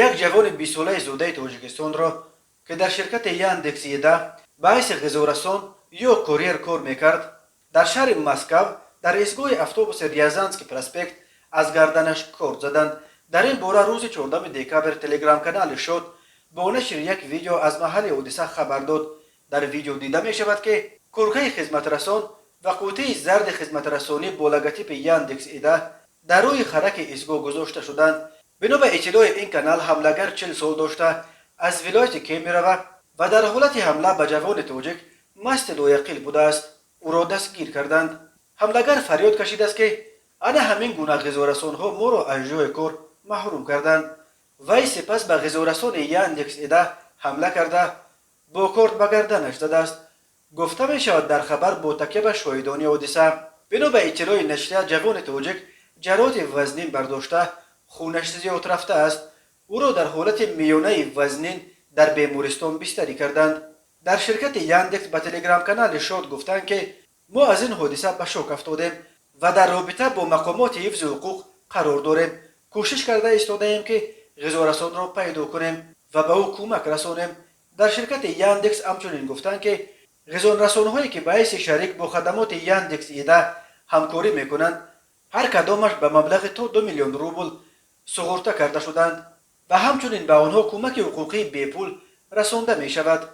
یک جوان 20 ساله زوده تاجیکستان را که در شرکت یاندکس ایده باعث غذارسان یا کوریر کار میکرد در شهر مسکو در ایستگاه اتوبوس ریازانسکی پراسپکت از گردنش کار زدند. در این باره روز 14 دکامبر تلگرام کانال شد با نشر یک ویدیو از محل حادثه خبر داد. در ویدیو دیده می شود که کرکه خدمترسان و قوطی زرد خدمترسانی با لوگوتیپ یاندکس ایده در روی خرک ایستگاه گذاشته شدند. بنا به اطلاع این کانال حملگر 40 سال داشته از ولایت کی میرود و در حالت حمله به جوان تاجیک مست لایقیل بوده است. او را دستگیر کردند. حملگر فریاد کشیده است که انا همین گونه غذارسان ها ما را از جای کار محروم کردند. وی سپس به غذارسان یاندکس ایده حمله کرده با کارت به گردنش زده است. گفته می شود در خبر با تکیه به شاهدان حادثه بنا به اطلاع نشریه جوان تاجیک جراحات وزنین برداشته خونش زیاد رفته است. او را در حالت میانه وزنین در بیمارستان بستری کردند. در شرکت یاندکس به تلگرام کانال شاد گفتند که ما از این حادثه به شوک افتادیم و در رابطه با مقامات حفظ حقوق قرار داریم. کوشش کرده ایستاده‌ایم که غذارسان را پیدا کنیم و به او کمک رسانیم. در شرکت یاندکس همچنین گفتند که غذارسان‌هایی که باعث شریک با خدمات یاندکس ایده همکاری میکنند هر کدامش به مبلغ تا 2 میلیون روبل سپرده کرده شدند و همچنین به آنها کمک حقوقی بی پول رسانده می شود.